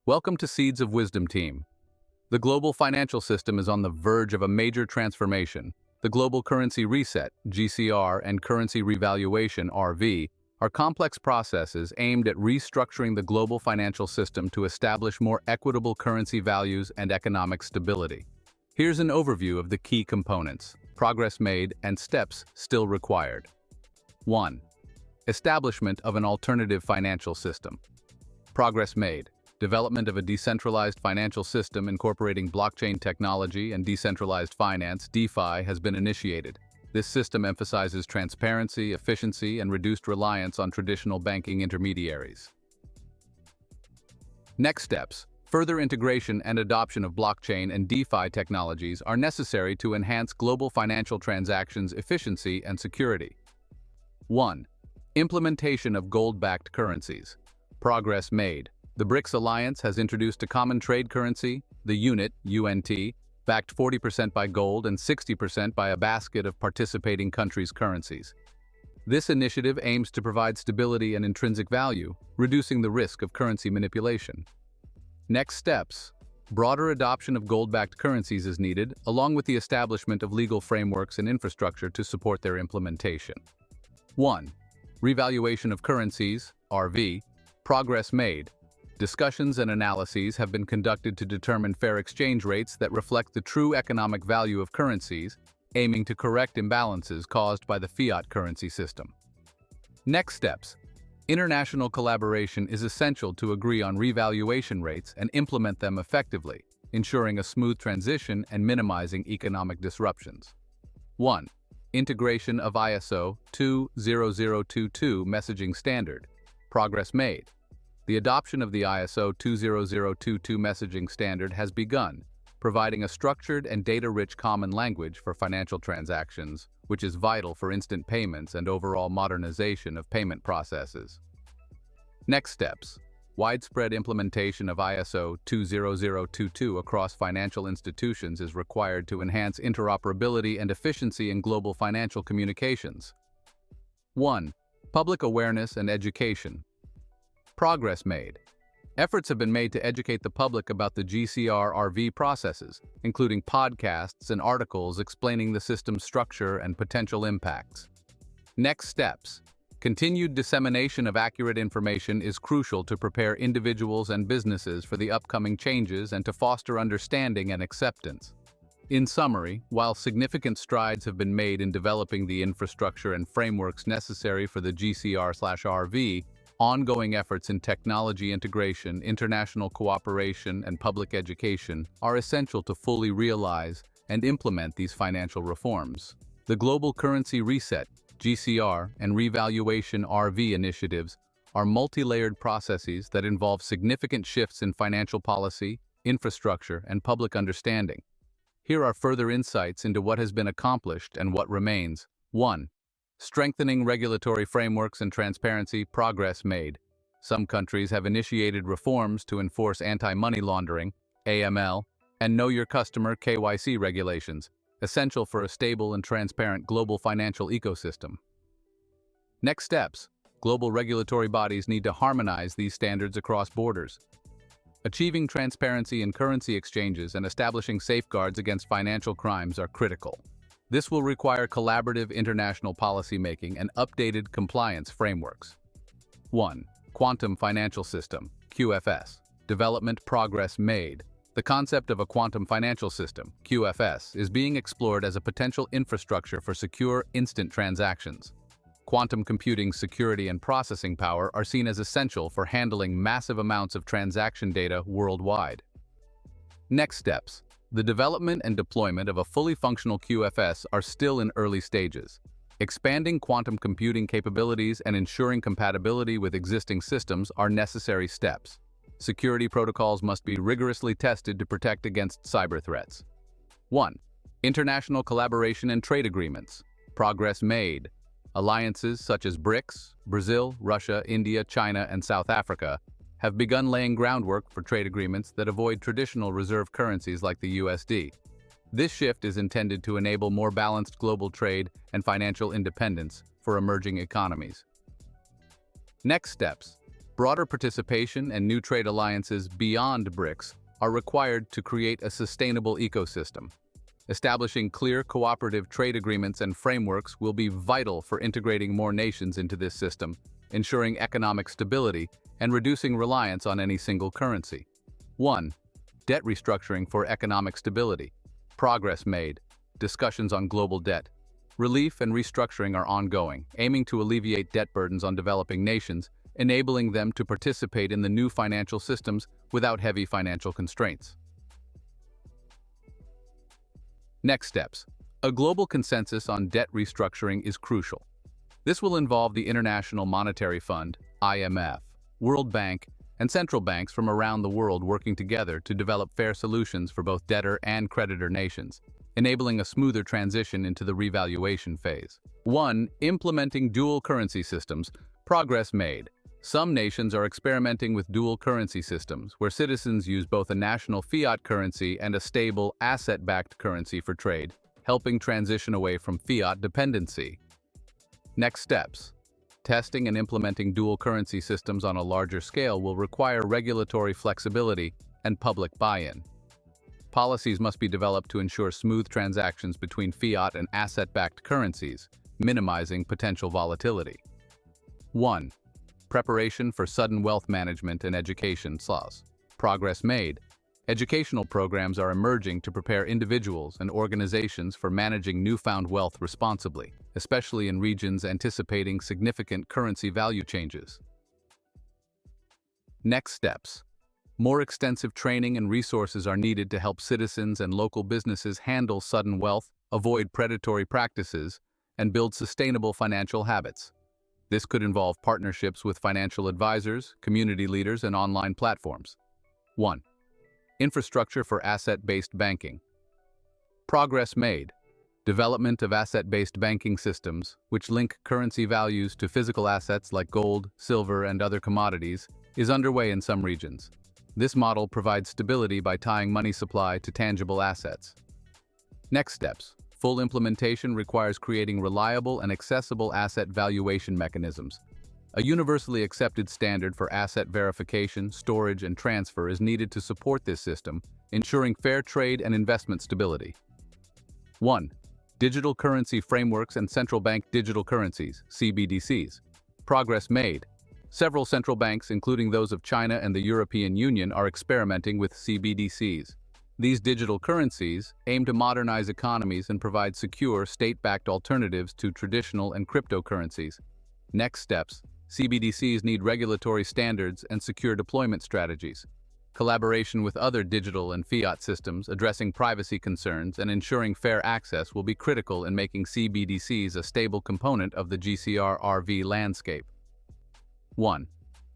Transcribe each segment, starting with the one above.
Welcome to Seeds of Wisdom team. The global financial system is on the verge of a major transformation. The global currency reset, GCR, and currency revaluation, RV, are complex processes aimed at restructuring the global financial system to establish more equitable currency values and economic stability. Here's an overview of the key components, progress made, and steps still required. 1. Establishment of an alternative financial system. Progress made. Development of a decentralized financial system incorporating blockchain technology and decentralized finance, DeFi, has been initiated. This system emphasizes transparency, efficiency, and reduced reliance on traditional banking intermediaries. Next steps. Further integration and adoption of blockchain and DeFi technologies are necessary to enhance global financial transactions efficiency and security. 1. Implementation of gold-backed currencies. Progress made. The BRICS alliance has introduced a common trade currency, the unit, UNT, backed 40% by gold and 60% by a basket of participating countries' currencies. This initiative aims to provide stability and intrinsic value, reducing the risk of currency manipulation. Next steps. Broader adoption of gold-backed currencies is needed, along with the establishment of legal frameworks and infrastructure to support their implementation. 1. Revaluation of currencies, RV. Progress made. Discussions and analyses have been conducted to determine fair exchange rates that reflect the true economic value of currencies, aiming to correct imbalances caused by the fiat currency system. Next steps. International collaboration is essential to agree on revaluation rates and implement them effectively, ensuring a smooth transition and minimizing economic disruptions. 1. Integration of ISO 20022 messaging standard. Progress made. The adoption of the ISO 20022 messaging standard has begun, providing a structured and data-rich common language for financial transactions, which is vital for instant payments and overall modernization of payment processes. Next steps. Widespread implementation of ISO 20022 across financial institutions is required to enhance interoperability and efficiency in global financial communications. 1. Public awareness and education. Progress made. Efforts have been made to educate the public about the GCR RV processes, including podcasts and articles explaining the system's structure and potential impacts. Next steps. Continued dissemination of accurate information is crucial to prepare individuals and businesses for the upcoming changes and to foster understanding and acceptance. In summary, while significant strides have been made in developing the infrastructure and frameworks necessary for the GCR/RV, ongoing efforts in technology integration, international cooperation, and public education are essential to fully realize and implement these financial reforms. The global currency reset, GCR, and revaluation RV initiatives are multi-layered processes that involve significant shifts in financial policy, infrastructure, and public understanding. Here are further insights into what has been accomplished and what remains. 1. Strengthening regulatory frameworks and transparency, progress made. Some countries have initiated reforms to enforce anti-money laundering, AML, and Know Your Customer (KYC) regulations, essential for a stable and transparent global financial ecosystem. Next steps. Global regulatory bodies need to harmonize these standards across borders. Achieving transparency in currency exchanges and establishing safeguards against financial crimes are critical. This will require collaborative international policymaking and updated compliance frameworks. 1. Quantum Financial System, QFS. Development progress made. The concept of a quantum financial system, QFS, is being explored as a potential infrastructure for secure, instant transactions. Quantum computing security and processing power are seen as essential for handling massive amounts of transaction data worldwide. Next steps. The development and deployment of a fully functional QFS are still in early stages. Expanding quantum computing capabilities and ensuring compatibility with existing systems are necessary steps. Security protocols must be rigorously tested to protect against cyber threats. 1. International collaboration and trade agreements. Progress made. Alliances such as BRICS, Brazil, Russia, India, China, and South Africa have begun laying groundwork for trade agreements that avoid traditional reserve currencies like the USD. This shift is intended to enable more balanced global trade and financial independence for emerging economies. Next steps. Broader participation and new trade alliances beyond BRICS are required to create a sustainable ecosystem. Establishing clear cooperative trade agreements and frameworks will be vital for integrating more nations into this system, ensuring economic stability and reducing reliance on any single currency. 1. Debt restructuring for economic stability. Progress made. Discussions on global debt. Relief and restructuring are ongoing, aiming to alleviate debt burdens on developing nations, enabling them to participate in the new financial systems without heavy financial constraints. Next steps. A global consensus on debt restructuring is crucial. This will involve the International Monetary Fund, IMF, World Bank, and central banks from around the world working together to develop fair solutions for both debtor and creditor nations, enabling a smoother transition into the revaluation phase. 1. Implementing dual currency systems. Progress made. Some nations are experimenting with dual currency systems, where citizens use both a national fiat currency and a stable, asset-backed currency for trade, helping transition away from fiat dependency. Next steps. Testing and implementing dual currency systems on a larger scale will require regulatory flexibility and public buy-in. Policies must be developed to ensure smooth transactions between fiat and asset-backed currencies, minimizing potential volatility. 1. Preparation for sudden wealth management and education SLAs. Progress made. Educational programs are emerging to prepare individuals and organizations for managing newfound wealth responsibly, especially in regions anticipating significant currency value changes. Next steps. More extensive training and resources are needed to help citizens and local businesses handle sudden wealth, avoid predatory practices, and build sustainable financial habits. This could involve partnerships with financial advisors, community leaders, and online platforms. 1. Infrastructure for asset-based banking. Progress made. Development of asset-based banking systems, which link currency values to physical assets like gold, silver, and other commodities, is underway in some regions. This model provides stability by tying money supply to tangible assets. Next steps. Full implementation requires creating reliable and accessible asset valuation mechanisms. A universally accepted standard for asset verification, storage, and transfer is needed to support this system, ensuring fair trade and investment stability. 1. Digital currency frameworks and central bank digital currencies, CBDCs. Progress made. Several central banks, including those of China and the European Union, are experimenting with CBDCs. These digital currencies aim to modernize economies and provide secure, state-backed alternatives to traditional and cryptocurrencies. Next steps. CBDCs need regulatory standards and secure deployment strategies. Collaboration with other digital and fiat systems addressing privacy concerns and ensuring fair access will be critical in making CBDCs a stable component of the GCR/RV landscape. 1.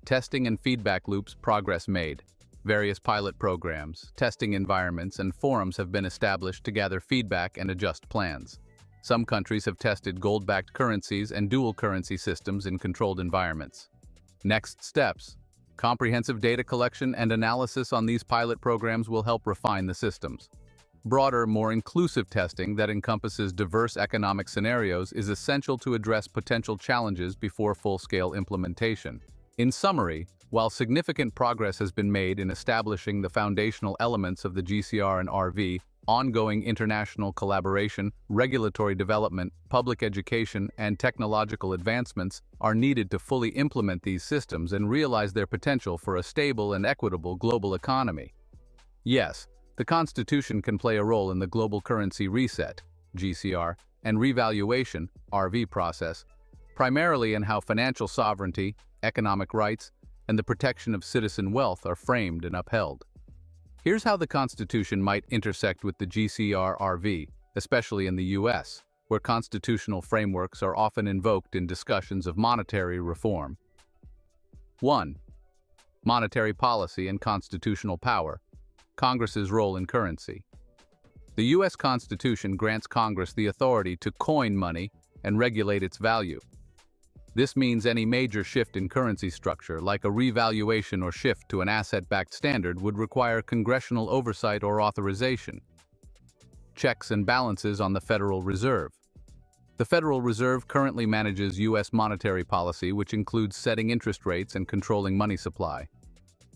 Testing and feedback loops. Progress made. Various pilot programs, testing environments, and forums have been established to gather feedback and adjust plans. Some countries have tested gold-backed currencies and dual currency systems in controlled environments. Next steps. Comprehensive data collection and analysis on these pilot programs will help refine the systems. Broader, more inclusive testing that encompasses diverse economic scenarios is essential to address potential challenges before full-scale implementation. In summary, while significant progress has been made in establishing the foundational elements of the GCR and RV, ongoing international collaboration, regulatory development, public education, and technological advancements are needed to fully implement these systems and realize their potential for a stable and equitable global economy. Yes, the Constitution can play a role in the global currency reset, GCR, and revaluation, RV process, primarily in how financial sovereignty, economic rights, and the protection of citizen wealth are framed and upheld. Here's how the Constitution might intersect with the GCR/RV, especially in the U.S., where constitutional frameworks are often invoked in discussions of monetary reform. 1. Monetary policy and constitutional power. Congress's role in currency. The U.S. Constitution grants Congress the authority to coin money and regulate its value. This means any major shift in currency structure, like a revaluation or shift to an asset-backed standard, would require congressional oversight or authorization. Checks and balances on the Federal Reserve. The Federal Reserve currently manages U.S. monetary policy, which includes setting interest rates and controlling money supply.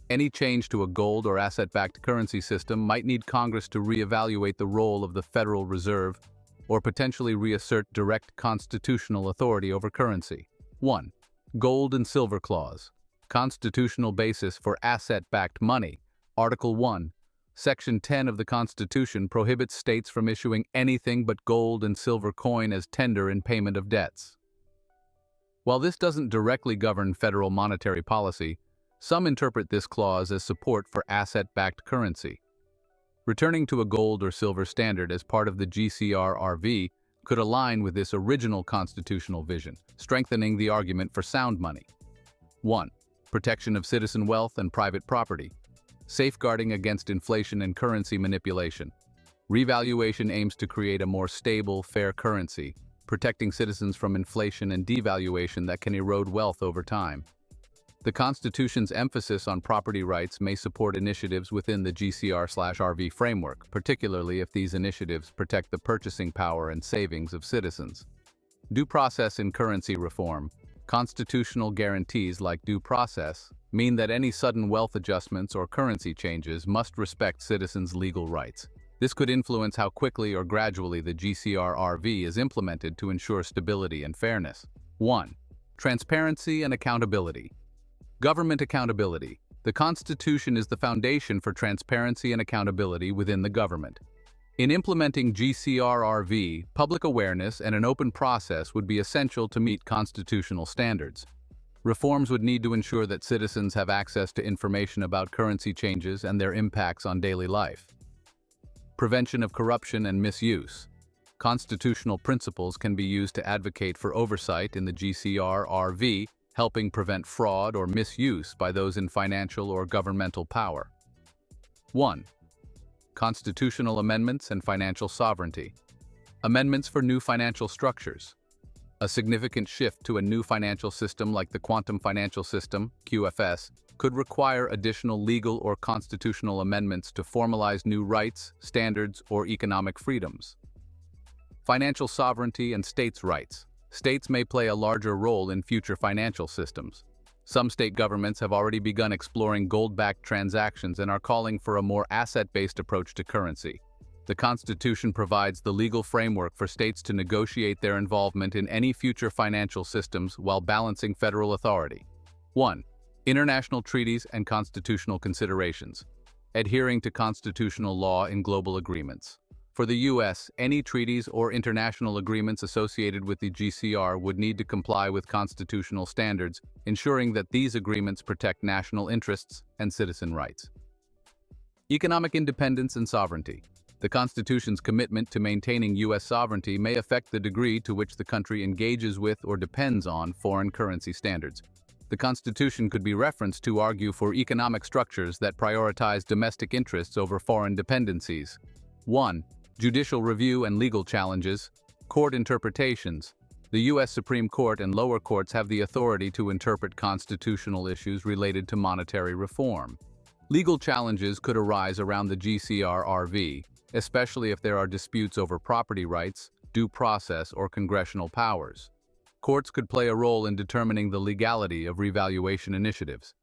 Any change to a gold or asset-backed currency system might need Congress to reevaluate the role of the Federal Reserve or potentially reassert direct constitutional authority over currency. 1. Gold and Silver Clause. Constitutional basis for asset-backed money. Article 1. Section 10 of the Constitution prohibits states from issuing anything but gold and silver coin as tender in payment of debts. While this doesn't directly govern federal monetary policy, some interpret this clause as support for asset-backed currency. Returning to a gold or silver standard as part of the GCR/RV could align with this original constitutional vision, strengthening the argument for sound money. 1. Protection of citizen wealth and private property. Safeguarding against inflation and currency manipulation. Revaluation aims to create a more stable, fair currency, protecting citizens from inflation and devaluation that can erode wealth over time. The Constitution's emphasis on property rights may support initiatives within the GCR/RV framework, particularly if these initiatives protect the purchasing power and savings of citizens. Due process in currency reform. Constitutional guarantees like due process mean that any sudden wealth adjustments or currency changes must respect citizens' legal rights. This could influence how quickly or gradually the GCR/RV is implemented to ensure stability and fairness. 1. Transparency and accountability. Government accountability. The Constitution is the foundation for transparency and accountability within the government. In implementing GCR/RV, public awareness and an open process would be essential to meet constitutional standards. Reforms would need to ensure that citizens have access to information about currency changes and their impacts on daily life. Prevention of corruption and misuse. Constitutional principles can be used to advocate for oversight in the GCR/RV, helping prevent fraud or misuse by those in financial or governmental power. 1. Constitutional amendments and financial sovereignty. Amendments for new financial structures. A significant shift to a new financial system like the Quantum Financial System, QFS, could require additional legal or constitutional amendments to formalize new rights, standards, or economic freedoms. Financial sovereignty and states' rights. States may play a larger role in future financial systems. Some state governments have already begun exploring gold-backed transactions and are calling for a more asset-based approach to currency. The Constitution provides the legal framework for states to negotiate their involvement in any future financial systems while balancing federal authority. 1. International treaties and constitutional considerations. Adhering to constitutional law in global agreements. For the U.S., any treaties or international agreements associated with the GCR would need to comply with constitutional standards, ensuring that these agreements protect national interests and citizen rights. Economic independence and sovereignty. The Constitution's commitment to maintaining U.S. sovereignty may affect the degree to which the country engages with or depends on foreign currency standards. The Constitution could be referenced to argue for economic structures that prioritize domestic interests over foreign dependencies. 1. Judicial review and legal challenges. Court interpretations. The U.S. Supreme Court and lower courts have the authority to interpret constitutional issues related to monetary reform. Legal challenges could arise around the GCR/RV, especially if there are disputes over property rights, due process, or congressional powers. Courts could play a role in determining the legality of revaluation initiatives.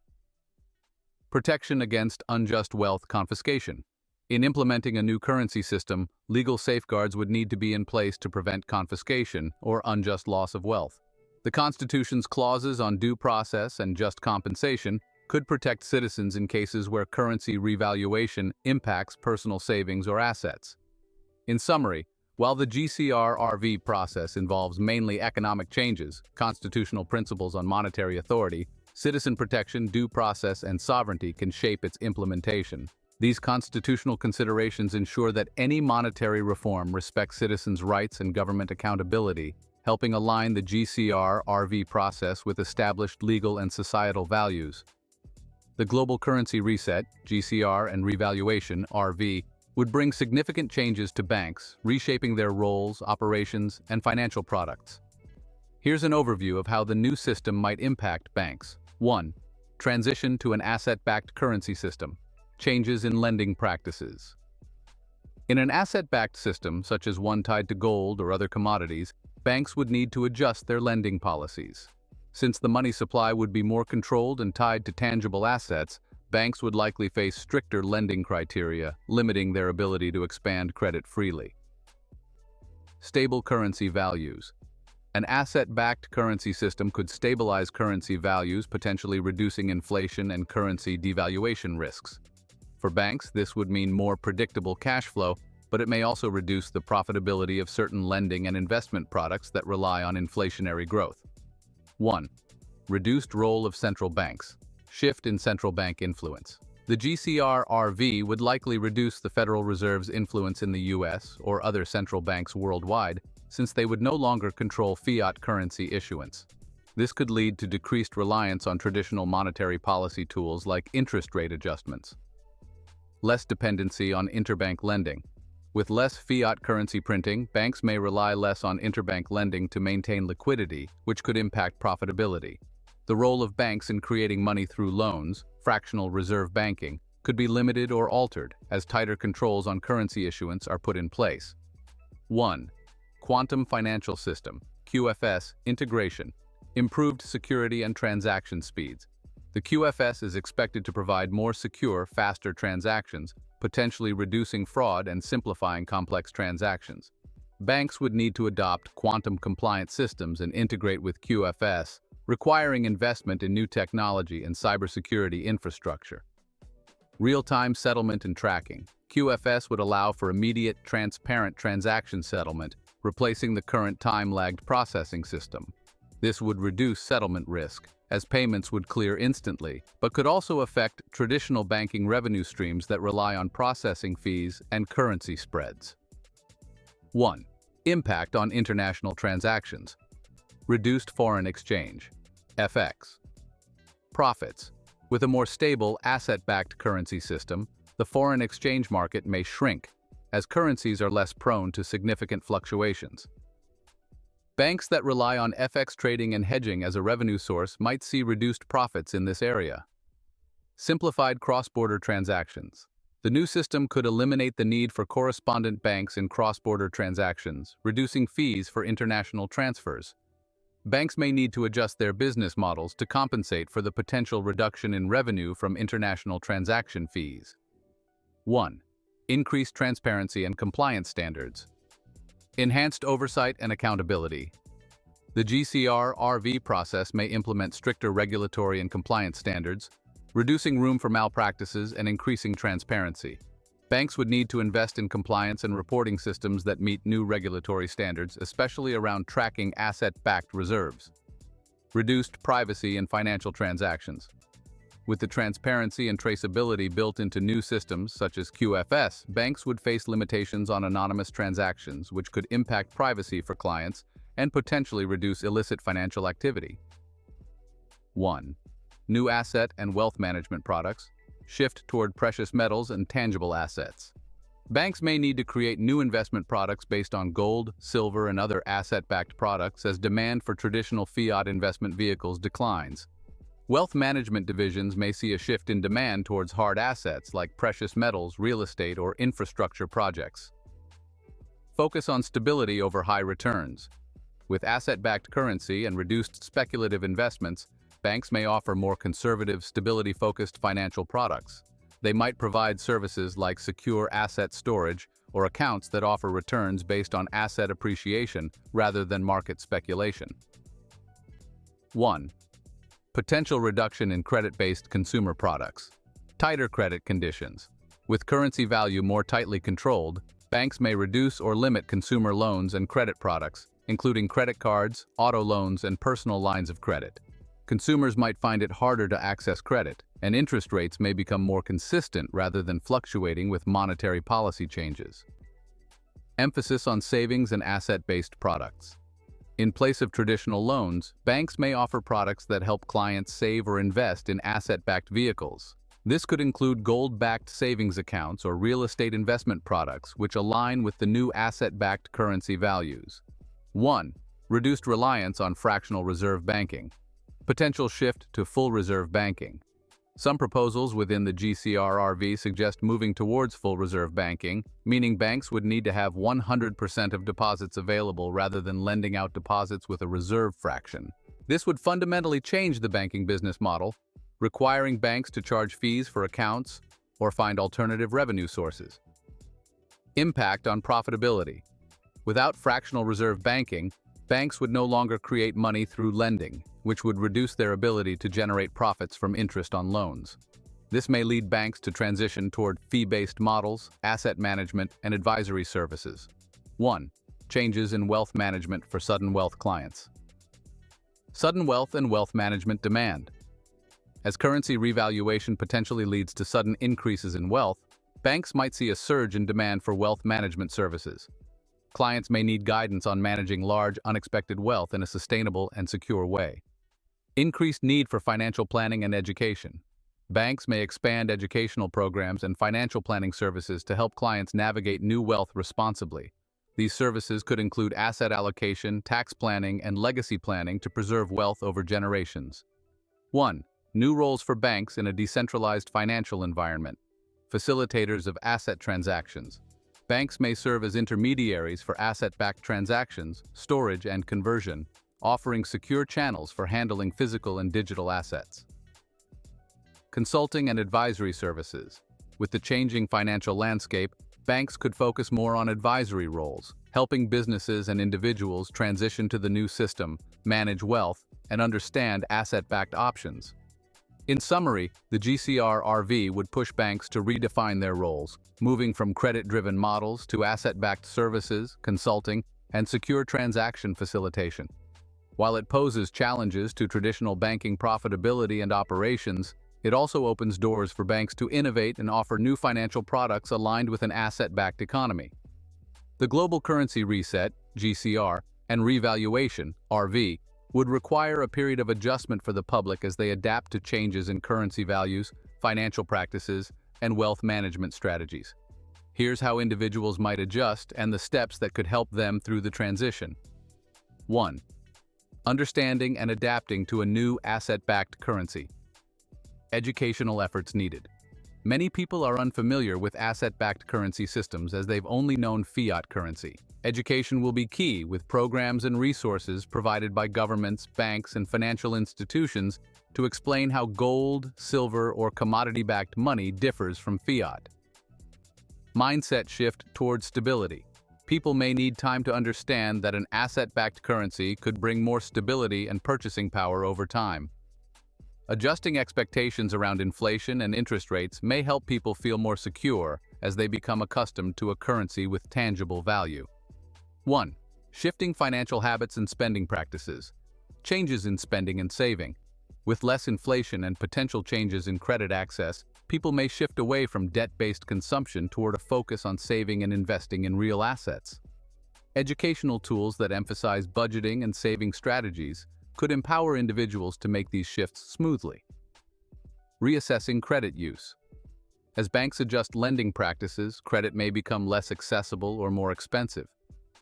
Protection against unjust wealth confiscation. In implementing a new currency system, legal safeguards would need to be in place to prevent confiscation or unjust loss of wealth. The Constitution's clauses on due process and just compensation could protect citizens in cases where currency revaluation impacts personal savings or assets. In summary, while the GCR/RV process involves mainly economic changes, constitutional principles on monetary authority, citizen protection, due process, and sovereignty can shape its implementation. These constitutional considerations ensure that any monetary reform respects citizens' rights and government accountability, helping align the GCR/RV process with established legal and societal values. The global currency reset, GCR and revaluation, RV, would bring significant changes to banks, reshaping their roles, operations, and financial products. Here's an overview of how the new system might impact banks. 1. Transition to an asset-backed currency system. Changes in lending practices. In an asset-backed system, such as one tied to gold or other commodities, banks would need to adjust their lending policies. Since the money supply would be more controlled and tied to tangible assets, banks would likely face stricter lending criteria, limiting their ability to expand credit freely. Stable currency values. An asset-backed currency system could stabilize currency values, potentially reducing inflation and currency devaluation risks. For banks, this would mean more predictable cash flow, but it may also reduce the profitability of certain lending and investment products that rely on inflationary growth. 1. Reduced role of central banks. Shift in central bank influence. The GCR/RV would likely reduce the Federal Reserve's influence in the US or other central banks worldwide, since they would no longer control fiat currency issuance. This could lead to decreased reliance on traditional monetary policy tools like interest rate adjustments. Less dependency on interbank lending. With less fiat currency printing, banks may rely less on interbank lending to maintain liquidity, which could impact profitability. The role of banks in creating money through loans, fractional reserve banking, could be limited or altered as tighter controls on currency issuance are put in place. 1. Quantum Financial System (QFS) integration. Improved security and transaction speeds. The QFS is expected to provide more secure, faster transactions, potentially reducing fraud and simplifying complex transactions. Banks would need to adopt quantum-compliant systems and integrate with QFS, requiring investment in new technology and cybersecurity infrastructure. Real-time settlement and tracking. QFS would allow for immediate, transparent transaction settlement, replacing the current time-lagged processing system. This would reduce settlement risk, as payments would clear instantly, but could also affect traditional banking revenue streams that rely on processing fees and currency spreads. 1. Impact on international transactions. Reduced foreign exchange (FX). Profits. With a more stable, asset-backed currency system, the foreign exchange market may shrink, as currencies are less prone to significant fluctuations. Banks that rely on FX trading and hedging as a revenue source might see reduced profits in this area. Simplified cross-border transactions. The new system could eliminate the need for correspondent banks in cross-border transactions, reducing fees for international transfers. Banks may need to adjust their business models to compensate for the potential reduction in revenue from international transaction fees. 1. Increased transparency and compliance standards. Enhanced oversight and accountability. The GCR/RV process may implement stricter regulatory and compliance standards, reducing room for malpractices and increasing transparency. Banks would need to invest in compliance and reporting systems that meet new regulatory standards, especially around tracking asset-backed reserves. Reduced privacy in financial transactions. With the transparency and traceability built into new systems such as QFS, banks would face limitations on anonymous transactions, which could impact privacy for clients and potentially reduce illicit financial activity. 1. New asset and wealth management products. Shift toward precious metals and tangible assets. Banks may need to create new investment products based on gold, silver, and other asset-backed products as demand for traditional fiat investment vehicles declines. Wealth management divisions may see a shift in demand towards hard assets like precious metals, real estate, or infrastructure projects. Focus on stability over high returns. With asset-backed currency and reduced speculative investments, banks may offer more conservative, stability-focused financial products. They might provide services like secure asset storage or accounts that offer returns based on asset appreciation rather than market speculation. 1. Potential reduction in credit-based consumer products. Tighter credit conditions. With currency value more tightly controlled, banks may reduce or limit consumer loans and credit products, including credit cards, auto loans, and personal lines of credit. Consumers might find it harder to access credit, and interest rates may become more consistent rather than fluctuating with monetary policy changes. Emphasis on savings and asset-based products. In place of traditional loans, banks may offer products that help clients save or invest in asset-backed vehicles. This could include gold-backed savings accounts or real estate investment products which align with the new asset-backed currency values. 1. Reduced reliance on fractional reserve banking. Potential shift to full reserve banking. Some proposals within the GCR/RV suggest moving towards full reserve banking, meaning banks would need to have 100% of deposits available rather than lending out deposits with a reserve fraction. This would fundamentally change the banking business model, requiring banks to charge fees for accounts or find alternative revenue sources. Impact on profitability. Without fractional reserve banking, banks would no longer create money through lending, which would reduce their ability to generate profits from interest on loans. This may lead banks to transition toward fee-based models, asset management, and advisory services. 1. Changes in wealth management for sudden wealth clients. Sudden wealth and wealth management demand. As currency revaluation potentially leads to sudden increases in wealth, banks might see a surge in demand for wealth management services. Clients may need guidance on managing large, unexpected wealth in a sustainable and secure way. Increased need for financial planning and education. Banks may expand educational programs and financial planning services to help clients navigate new wealth responsibly. These services could include asset allocation, tax planning, and legacy planning to preserve wealth over generations. 1. New roles for banks in a decentralized financial environment. Facilitators of asset transactions. Banks may serve as intermediaries for asset-backed transactions, storage, and conversion, offering secure channels for handling physical and digital assets. Consulting and advisory services. With the changing financial landscape, banks could focus more on advisory roles, helping businesses and individuals transition to the new system, manage wealth, and understand asset-backed options. In summary, the GCR/RV would push banks to redefine their roles, moving from credit-driven models to asset-backed services, consulting, and secure transaction facilitation. While it poses challenges to traditional banking profitability and operations, it also opens doors for banks to innovate and offer new financial products aligned with an asset-backed economy. The global currency reset, GCR, and revaluation, RV, would require a period of adjustment for the public as they adapt to changes in currency values, financial practices, and wealth management strategies. Here's how individuals might adjust and the steps that could help them through the transition. 1. Understanding and adapting to a new asset-backed currency. Educational efforts needed. Many people are unfamiliar with asset-backed currency systems as they've only known fiat currency. Education will be key, with programs and resources provided by governments, banks, and financial institutions to explain how gold, silver, or commodity-backed money differs from fiat. Mindset shift towards stability. People may need time to understand that an asset-backed currency could bring more stability and purchasing power over time. Adjusting expectations around inflation and interest rates may help people feel more secure as they become accustomed to a currency with tangible value. 1. Shifting financial habits and spending practices. Changes in spending and saving. With less inflation and potential changes in credit access, people may shift away from debt-based consumption toward a focus on saving and investing in real assets. Educational tools that emphasize budgeting and saving strategies could empower individuals to make these shifts smoothly. Reassessing credit use. As banks adjust lending practices, credit may become less accessible or more expensive.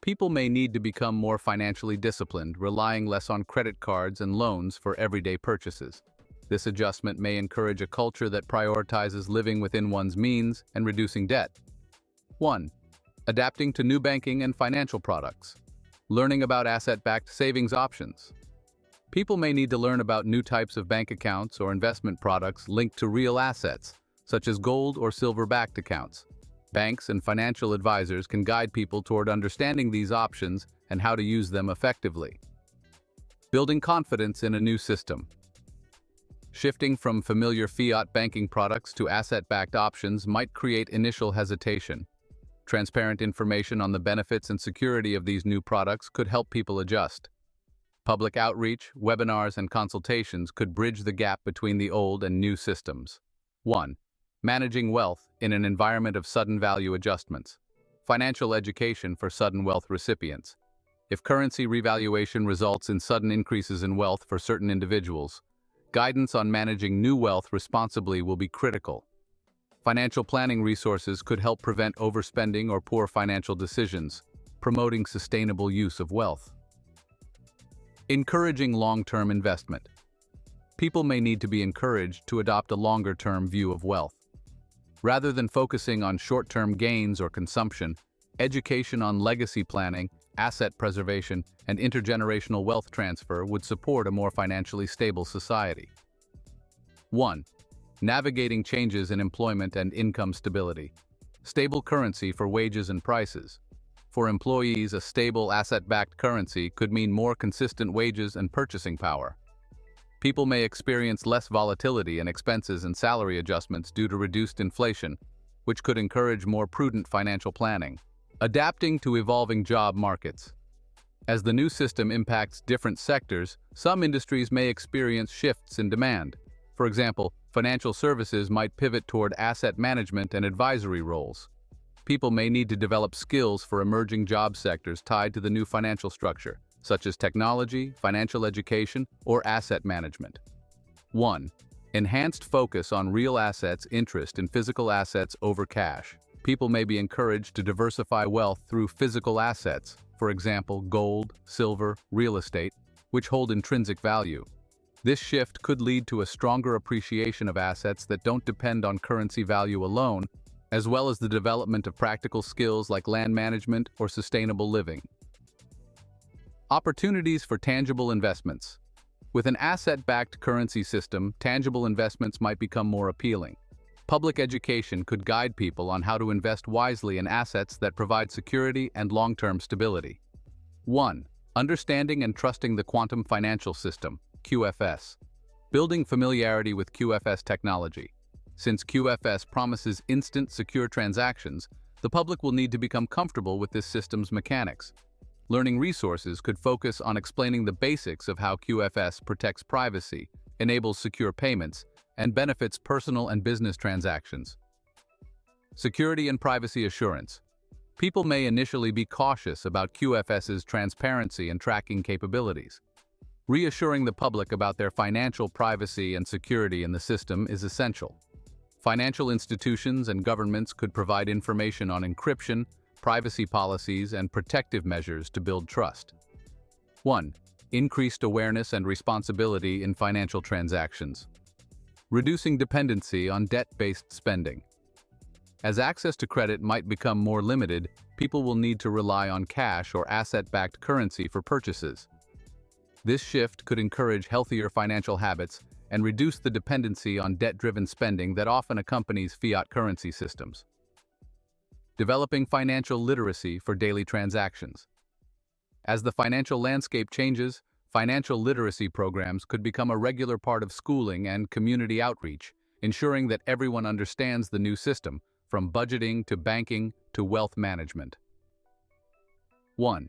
People may need to become more financially disciplined, relying less on credit cards and loans for everyday purchases. This adjustment may encourage a culture that prioritizes living within one's means and reducing debt. 1. Adapting to new banking and financial products. Learning about asset-backed savings options. People may need to learn about new types of bank accounts or investment products linked to real assets, such as gold or silver-backed accounts. Banks and financial advisors can guide people toward understanding these options and how to use them effectively. Building confidence in a new system. Shifting from familiar fiat banking products to asset-backed options might create initial hesitation. Transparent information on the benefits and security of these new products could help people adjust. Public outreach, webinars, and consultations could bridge the gap between the old and new systems. 1. Managing wealth in an environment of sudden value adjustments. Financial education for sudden wealth recipients. If currency revaluation results in sudden increases in wealth for certain individuals, guidance on managing new wealth responsibly will be critical. Financial planning resources could help prevent overspending or poor financial decisions, promoting sustainable use of wealth. Encouraging long-term investment. people may need to be encouraged to adopt a longer-term view of wealth. Rather than focusing on short-term gains or consumption, education on legacy planning, asset preservation, and intergenerational wealth transfer would support a more financially stable society. 1. Navigating changes in employment and income stability. Stable currency for wages and prices. For employees, a stable asset-backed currency could mean more consistent wages and purchasing power. People may experience less volatility in expenses and salary adjustments due to reduced inflation, which could encourage more prudent financial planning. Adapting to evolving job markets. As the new system impacts different sectors, some industries may experience shifts in demand. For example, financial services might pivot toward asset management and advisory roles. People may need to develop skills for emerging job sectors tied to the new financial structure, such as technology, financial education, or asset management. 1. Enhanced focus on real assets, interest in physical assets over cash. People may be encouraged to diversify wealth through physical assets, for example, gold, silver, real estate, which hold intrinsic value. This shift could lead to a stronger appreciation of assets that don't depend on currency value alone, as well as the development of practical skills like land management or sustainable living. Opportunities for tangible investments. With an asset-backed currency system, tangible investments might become more appealing. Public education could guide people on how to invest wisely in assets that provide security and long-term stability. 1. Understanding and trusting the quantum financial system, QFS. Building familiarity with QFS technology. Since QFS promises instant, secure transactions, the public will need to become comfortable with this system's mechanics. Learning resources could focus on explaining the basics of how QFS protects privacy, enables secure payments, and benefits personal and business transactions. Security and privacy assurance. People may initially be cautious about QFS's transparency and tracking capabilities. Reassuring the public about their financial privacy and security in the system is essential. Financial institutions and governments could provide information on encryption, privacy policies, and protective measures to build trust. 1. Increased awareness and responsibility in financial transactions. Reducing dependency on debt-based spending. As access to credit might become more limited, people will need to rely on cash or asset-backed currency for purchases. This shift could encourage healthier financial habits and reduce the dependency on debt-driven spending that often accompanies fiat currency systems. Developing financial literacy for daily transactions. As the financial landscape changes, financial literacy programs could become a regular part of schooling and community outreach, ensuring that everyone understands the new system, from budgeting to banking to wealth management. 1.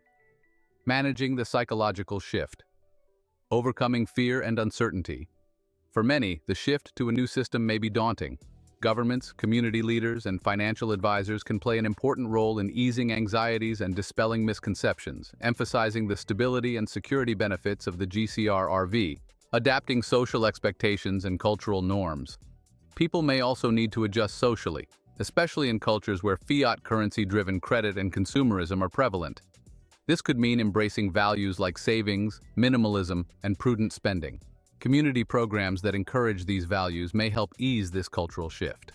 Managing the psychological shift. Overcoming fear and uncertainty. For many, the shift to a new system may be daunting. Governments, community leaders, and financial advisors can play an important role in easing anxieties and dispelling misconceptions, emphasizing the stability and security benefits of the GCR RV, adapting social expectations and cultural norms. People may also need to adjust socially, especially in cultures where fiat currency-driven credit and consumerism are prevalent. This could mean embracing values like savings, minimalism, and prudent spending. Community programs that encourage these values may help ease this cultural shift.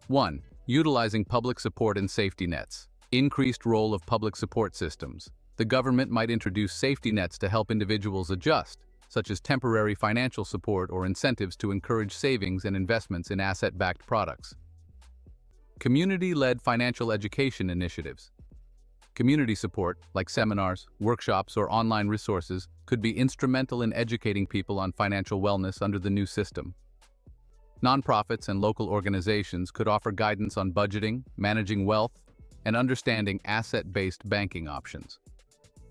1. Utilizing public support and safety nets. Increased role of public support systems. The government might introduce safety nets to help individuals adjust, such as temporary financial support or incentives to encourage savings and investments in asset-backed products. Community-led financial education initiatives. Community support, like seminars, workshops, or online resources, could be instrumental in educating people on financial wellness under the new system. Nonprofits and local organizations could offer guidance on budgeting, managing wealth, and understanding asset-based banking options.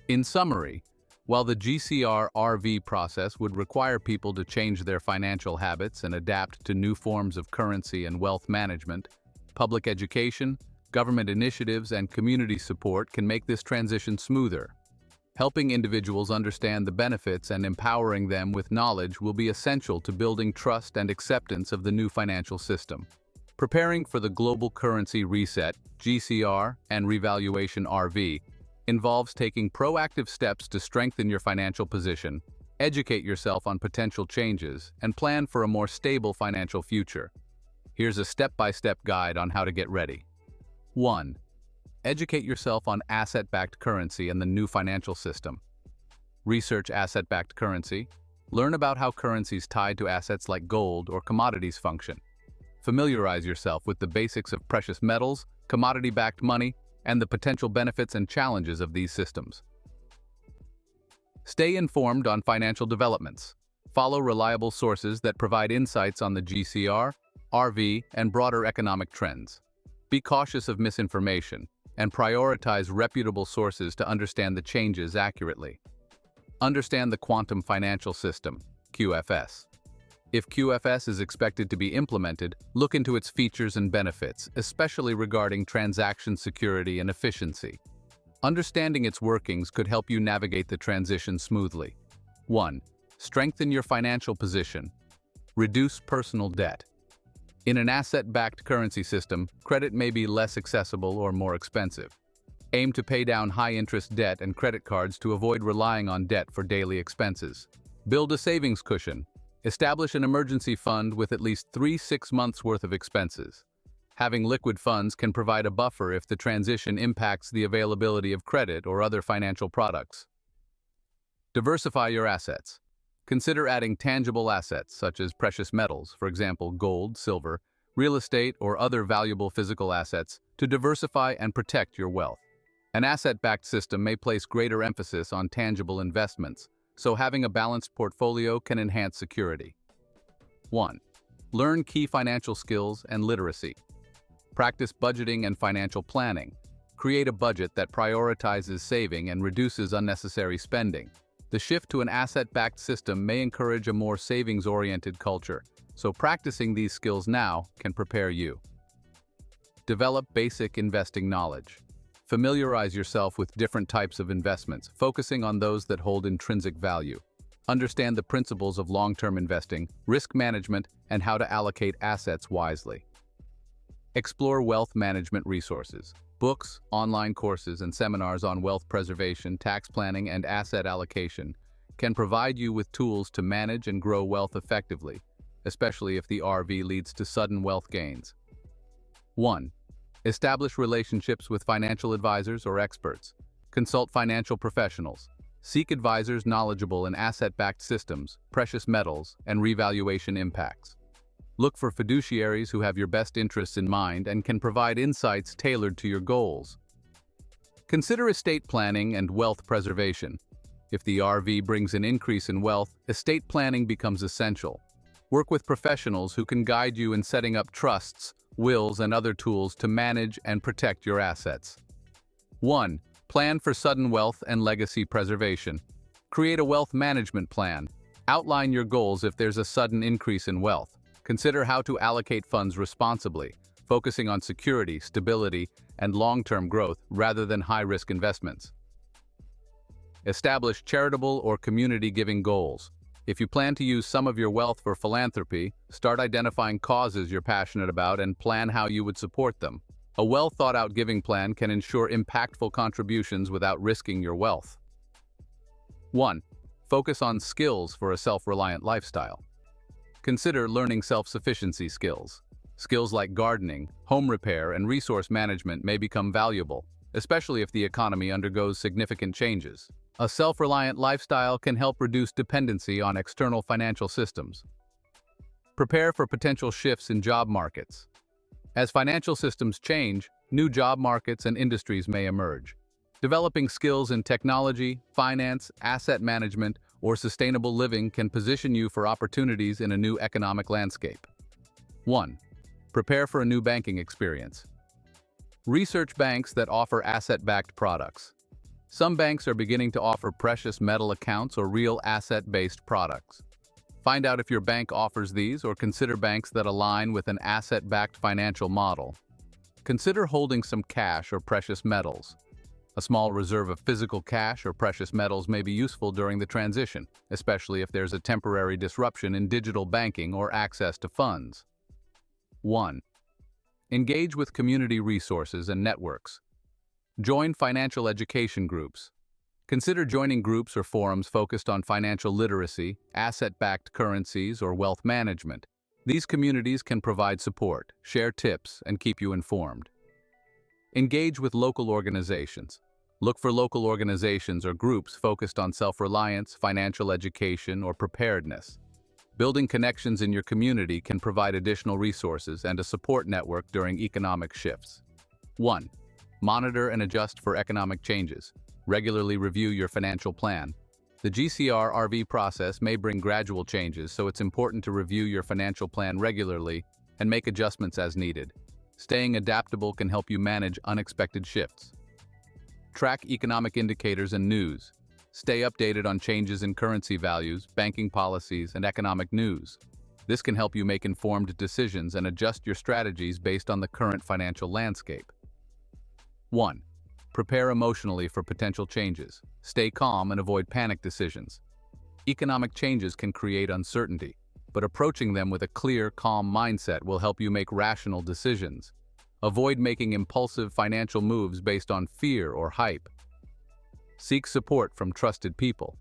In summary, while the GCR RV process would require people to change their financial habits and adapt to new forms of currency and wealth management, public education, government initiatives, and community support can make this transition smoother. Helping individuals understand the benefits and empowering them with knowledge will be essential to building trust and acceptance of the new financial system. Preparing for the global currency reset, GCR, and revaluation RV involves taking proactive steps to strengthen your financial position, Educate yourself on potential changes and plan for a more stable financial future. Here's a step-by-step guide on how to get ready. 1. Educate yourself on asset-backed currency and the new financial system. Research asset-backed currency. Learn about how currencies tied to assets like gold or commodities function. Familiarize yourself with the basics of precious metals, commodity-backed money, and the potential benefits and challenges of these systems. Stay informed on financial developments. Follow reliable sources that provide insights on the GCR, RV, and broader economic trends. Be cautious of misinformation and prioritize reputable sources to understand the changes accurately. Understand the quantum financial system, QFS. If QFS is expected to be implemented, look into its features and benefits, especially regarding transaction security and efficiency. Understanding its workings could help you navigate the transition smoothly. 1. Strengthen your financial position. Reduce personal debt. In an asset-backed currency system, credit may be less accessible or more expensive. Aim to pay down high-interest debt and credit cards to avoid relying on debt for daily expenses. Build a savings cushion. Establish an emergency fund with at least 3-6 months' worth of expenses. Having liquid funds can provide a buffer if the transition impacts the availability of credit or other financial products. Diversify your assets. Consider adding tangible assets such as precious metals, for example gold, silver, real estate, or other valuable physical assets, to diversify and protect your wealth. An asset-backed system may place greater emphasis on tangible investments, so having a balanced portfolio can enhance security. 1. Learn key financial skills and literacy. Practice budgeting and financial planning. Create a budget that prioritizes saving and reduces unnecessary spending. The shift to an asset-backed system may encourage a more savings-oriented culture, so practicing these skills now can prepare you. Develop basic investing knowledge. Familiarize yourself with different types of investments, focusing on those that hold intrinsic value. Understand the principles of long-term investing, risk management, and how to allocate assets wisely. Explore wealth management resources. Books, online courses, and seminars on wealth preservation, tax planning, and asset allocation can provide you with tools to manage and grow wealth effectively, especially if the RV leads to sudden wealth gains. 1. Establish relationships with financial advisors or experts. Consult financial professionals. Seek advisors knowledgeable in asset-backed systems, precious metals, and revaluation impacts. Look for fiduciaries who have your best interests in mind and can provide insights tailored to your goals. Consider estate planning and wealth preservation. If the RV brings an increase in wealth, estate planning becomes essential. Work with professionals who can guide you in setting up trusts, wills, and other tools to manage and protect your assets. 1. Plan for sudden wealth and legacy preservation. Create a wealth management plan. Outline your goals if there's a sudden increase in wealth. Consider how to allocate funds responsibly, focusing on security, stability, and long-term growth rather than high-risk investments. Establish charitable or community-giving goals. If you plan to use some of your wealth for philanthropy, start identifying causes you're passionate about and plan how you would support them. A well-thought-out giving plan can ensure impactful contributions without risking your wealth. 1. Focus on skills for a self-reliant lifestyle. Consider learning self-sufficiency skills. Skills like gardening, home repair, and resource management may become valuable, especially if the economy undergoes significant changes. A self-reliant lifestyle can help reduce dependency on external financial systems. Prepare for potential shifts in job markets. As financial systems change, new job markets and industries may emerge. Developing skills in technology, finance, asset management, or sustainable living can position you for opportunities in a new economic landscape. 1. Prepare for a new banking experience. Research banks that offer asset-backed products. Some banks are beginning to offer precious metal accounts or real asset-based products. Find out if your bank offers these or consider banks that align with an asset-backed financial model. Consider holding some cash or precious metals. A small reserve of physical cash or precious metals may be useful during the transition, especially if there's a temporary disruption in digital banking or access to funds. 1. Engage with community resources and networks. Join financial education groups. Consider joining groups or forums focused on financial literacy, asset-backed currencies, or wealth management. These communities can provide support, share tips, and keep you informed. Engage with local organizations. Look for local organizations or groups focused on self-reliance, financial education, or preparedness. Building connections in your community can provide additional resources and a support network during economic shifts. 1. Monitor and adjust for economic changes. Regularly review your financial plan. The GCR RV process may bring gradual changes, so it's important to review your financial plan regularly and make adjustments as needed. Staying adaptable can help you manage unexpected shifts. Track economic indicators and news. Stay updated on changes in currency values, banking policies, and economic news. This can help you make informed decisions and adjust your strategies based on the current financial landscape. 1. Prepare emotionally for potential changes. Stay calm and avoid panic decisions. Economic changes can create uncertainty, but approaching them with a clear, calm mindset will help you make rational decisions. Avoid making impulsive financial moves based on fear or hype. Seek support from trusted people.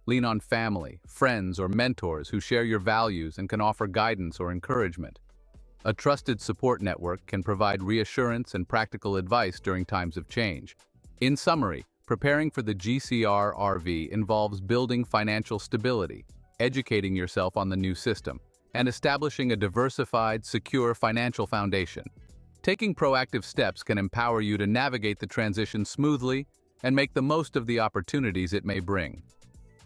Lean on family, friends, or mentors who share your values and can offer guidance or encouragement. A trusted support network can provide reassurance and practical advice during times of change. In summary, preparing for the GCR RV involves building financial stability, educating yourself on the new system, and establishing a diversified, secure financial foundation. Taking proactive steps can empower you to navigate the transition smoothly and make the most of the opportunities it may bring.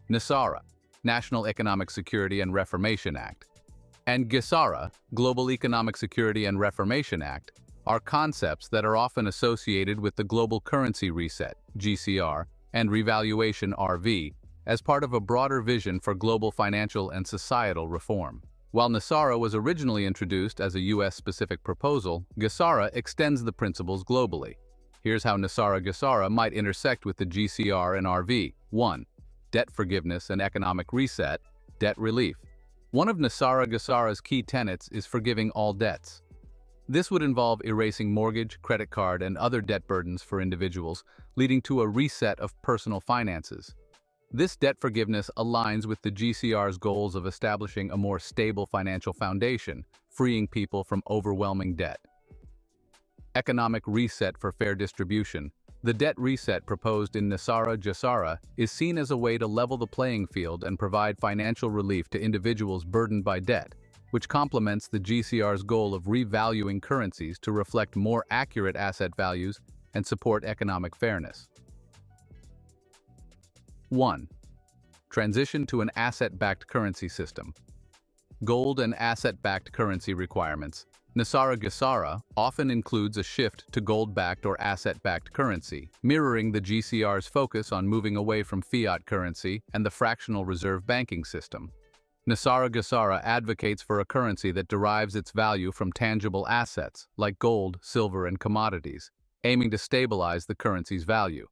NESARA, National Economic Security and Reformation Act, and GESARA, Global Economic Security and Reformation Act, are concepts that are often associated with the Global Currency Reset, GCR, and Revaluation, RV, as part of a broader vision for global financial and societal reform. While NESARA was originally introduced as a US-specific proposal, GESARA extends the principles globally. Here's how NESARA-GESARA might intersect with the GCR and RV. 1. Debt forgiveness and economic reset, debt relief. One of NESARA-GESARA's key tenets is forgiving all debts. This would involve erasing mortgage, credit card, and other debt burdens for individuals, leading to a reset of personal finances. This debt forgiveness aligns with the GCR's goals of establishing a more stable financial foundation, freeing people from overwhelming debt. Economic reset for fair distribution. The debt reset proposed in NESARA-GESARA is seen as a way to level the playing field and provide financial relief to individuals burdened by debt, which complements the GCR's goal of revaluing currencies to reflect more accurate asset values and support economic fairness. 1. Transition to an asset-backed currency system. Gold and asset-backed currency requirements. NESARA-GESARA often includes a shift to gold-backed or asset-backed currency, mirroring the GCR's focus on moving away from fiat currency and the fractional reserve banking system. NESARA-GESARA advocates for a currency that derives its value from tangible assets, like gold, silver, and commodities, aiming to stabilize the currency's value.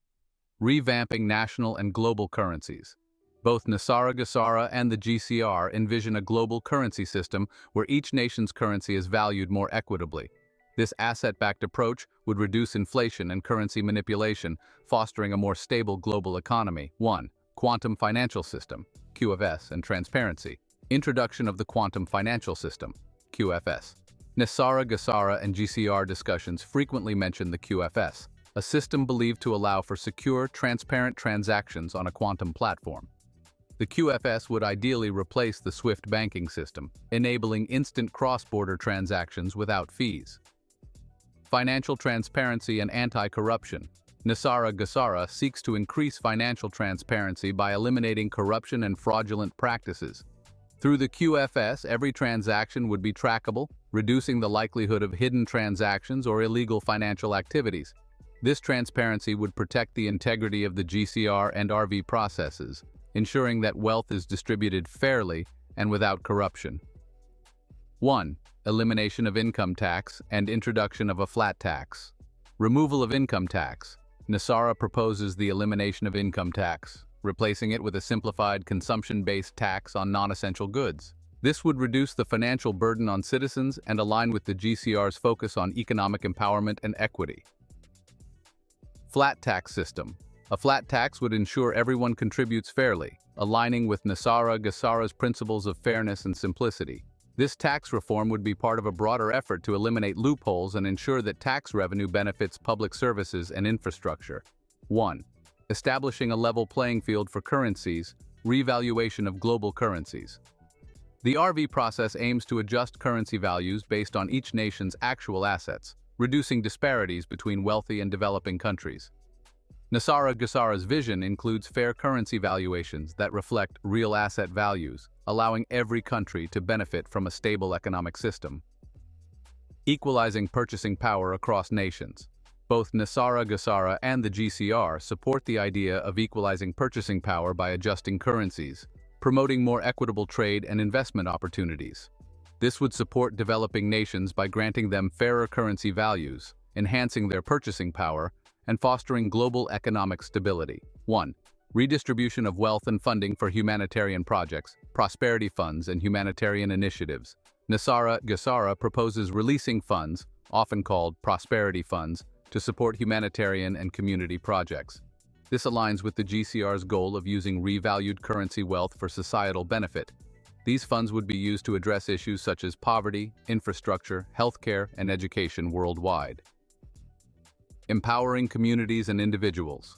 Revamping national and global currencies. Both NESARA-GESARA and the GCR envision a global currency system where each nation's currency is valued more equitably. This asset-backed approach would reduce inflation and currency manipulation, fostering a more stable global economy. 1. Quantum financial system, QFS, and transparency. Introduction of the quantum financial system, QFS. NESARA-GESARA and GCR discussions frequently mention the QFS, a system believed to allow for secure, transparent transactions on a quantum platform. The QFS would ideally replace the SWIFT banking system, enabling instant cross-border transactions without fees. Financial transparency and anti-corruption. NESARA-GESARA seeks to increase financial transparency by eliminating corruption and fraudulent practices. Through the QFS, every transaction would be trackable, reducing the likelihood of hidden transactions or illegal financial activities. This transparency would protect the integrity of the GCR and RV processes, ensuring that wealth is distributed fairly and without corruption. 1. Elimination of income tax and introduction of a flat tax. Removal of income tax. NESARA proposes the elimination of income tax, replacing it with a simplified consumption-based tax on non-essential goods. This would reduce the financial burden on citizens and align with the GCR's focus on economic empowerment and equity. Flat tax system. A flat tax would ensure everyone contributes fairly, aligning with NESARA and GESARA's principles of fairness and simplicity. This tax reform would be part of a broader effort to eliminate loopholes and ensure that tax revenue benefits public services and infrastructure. 1. Establishing a level playing field for currencies, revaluation of global currencies. The RV process aims to adjust currency values based on each nation's actual assets, reducing disparities between wealthy and developing countries. NESARA and GESARA's vision includes fair currency valuations that reflect real asset values, allowing every country to benefit from a stable economic system. Equalizing purchasing power across nations. Both NESARA and GESARA and the GCR support the idea of equalizing purchasing power by adjusting currencies, promoting more equitable trade and investment opportunities. This would support developing nations by granting them fairer currency values, enhancing their purchasing power, and fostering global economic stability. 1. Redistribution of wealth and funding for humanitarian projects, prosperity funds, and humanitarian initiatives. NESARA and GESARA proposes releasing funds, often called prosperity funds, to support humanitarian and community projects. This aligns with the GCR's goal of using revalued currency wealth for societal benefit. These funds would be used to address issues such as poverty, infrastructure, healthcare, and education worldwide. Empowering communities and individuals.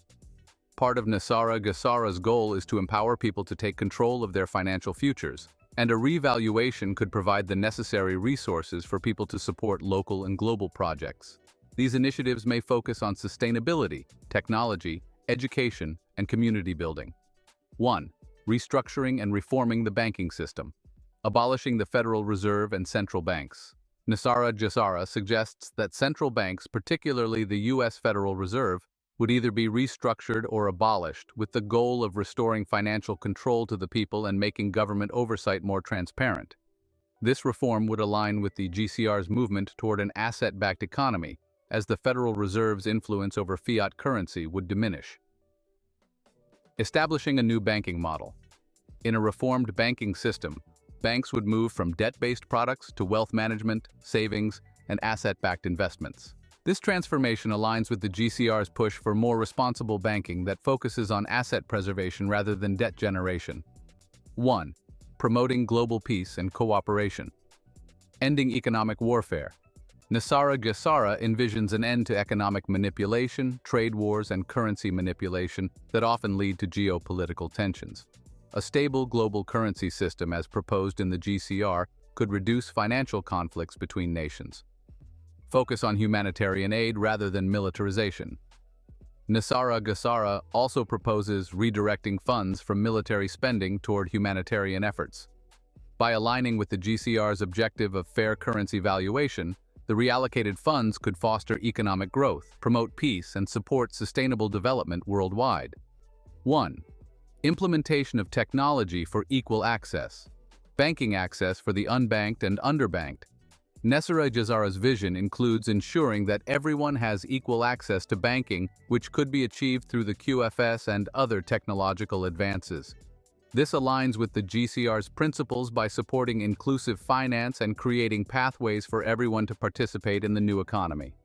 Part of NESARA and GESARA's goal is to empower people to take control of their financial futures, and a revaluation could provide the necessary resources for people to support local and global projects. These initiatives may focus on sustainability, technology, education, and community building. 1. Restructuring and reforming the banking system. Abolishing the Federal Reserve and central banks. NESARA and GESARA suggests that central banks, particularly the U.S. Federal Reserve, would either be restructured or abolished, with the goal of restoring financial control to the people and making government oversight more transparent. This reform would align with the GCR's movement toward an asset-backed economy, as the Federal Reserve's influence over fiat currency would diminish. Establishing a new banking model. In a reformed banking system, banks would move from debt-based products to wealth management, savings, and asset-backed investments. This transformation aligns with the GCR's push for more responsible banking that focuses on asset preservation rather than debt generation. 1. Promoting global peace and cooperation. Ending economic warfare. NESARA and GESARA envisions an end to economic manipulation, trade wars, and currency manipulation that often lead to geopolitical tensions. A stable global currency system as proposed in the GCR could reduce financial conflicts between nations. Focus on humanitarian aid rather than militarization. NESARA and GESARA also proposes redirecting funds from military spending toward humanitarian efforts. By aligning with the GCR's objective of fair currency valuation, the reallocated funds could foster economic growth, promote peace, and support sustainable development worldwide. 1. Implementation of technology for equal access. Banking access for the unbanked and underbanked. NESARA and GESARA's vision includes ensuring that everyone has equal access to banking, which could be achieved through the QFS and other technological advances. This aligns with the GCR's principles by supporting inclusive finance and creating pathways for everyone to participate in the new economy.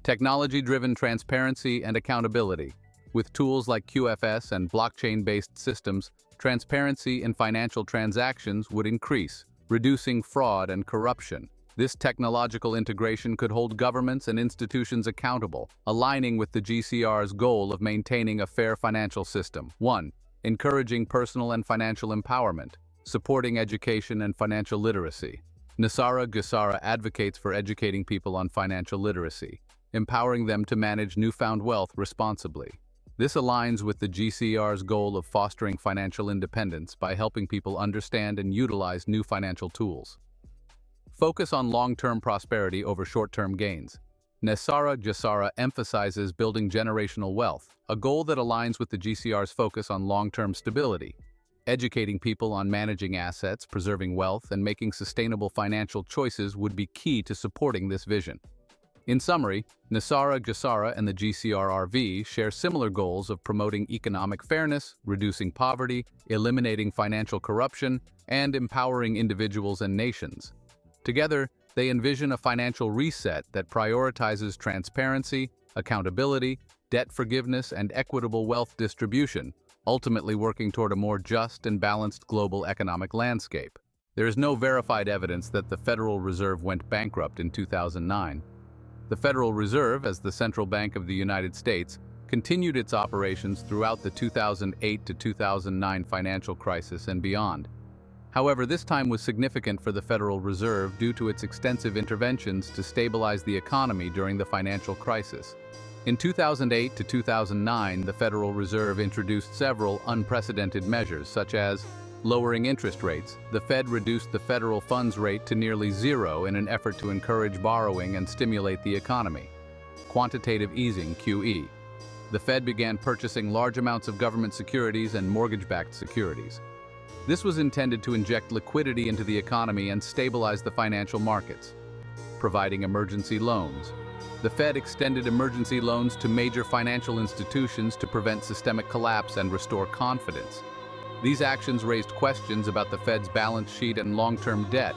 Technology-driven transparency and accountability. With tools like QFS and blockchain-based systems, transparency in financial transactions would increase, reducing fraud and corruption. This technological integration could hold governments and institutions accountable, aligning with the GCR's goal of maintaining a fair financial system. 1. Encouraging personal and financial empowerment, supporting education and financial literacy. NESARA and GESARA advocates for educating people on financial literacy, empowering them to manage newfound wealth responsibly. This aligns with the GCR's goal of fostering financial independence by helping people understand and utilize new financial tools. Focus on long-term prosperity over short-term gains. NESARA and GESARA emphasizes building generational wealth, a goal that aligns with the GCR's focus on long-term stability. Educating people on managing assets, preserving wealth, and making sustainable financial choices would be key to supporting this vision. In summary, NESARA and GESARA and the GCR-RV share similar goals of promoting economic fairness, reducing poverty, eliminating financial corruption, and empowering individuals and nations. Together, they envision a financial reset that prioritizes transparency, accountability, debt forgiveness, and equitable wealth distribution, ultimately working toward a more just and balanced global economic landscape. There is no verified evidence that the Federal Reserve went bankrupt in 2009. The Federal Reserve, as the central bank of the United States, continued its operations throughout the 2008 to 2009 financial crisis and beyond. However, this time was significant for the Federal Reserve due to its extensive interventions to stabilize the economy during the financial crisis. In 2008 to 2009, the Federal Reserve introduced several unprecedented measures, such as lowering interest rates. The Fed reduced the federal funds rate to nearly zero in an effort to encourage borrowing and stimulate the economy. Quantitative easing, QE. The Fed began purchasing large amounts of government securities and mortgage-backed securities. This was intended to inject liquidity into the economy and stabilize the financial markets. Providing emergency loans. The Fed extended emergency loans to major financial institutions to prevent systemic collapse and restore confidence. These actions raised questions about the Fed's balance sheet and long-term debt,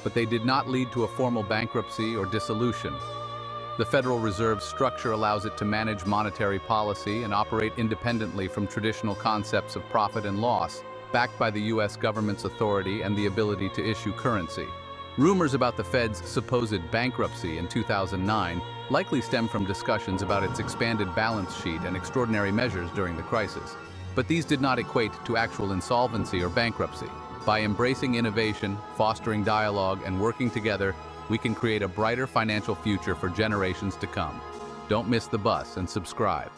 but they did not lead to a formal bankruptcy or dissolution. The Federal Reserve's structure allows it to manage monetary policy and operate independently from traditional concepts of profit and loss, backed by the U.S. government's authority and the ability to issue currency. Rumors about the Fed's supposed bankruptcy in 2009 likely stem from discussions about its expanded balance sheet and extraordinary measures during the crisis. But these did not equate to actual insolvency or bankruptcy. By embracing innovation, fostering dialogue, and working together, we can create a brighter financial future for generations to come. Don't miss the bus and subscribe.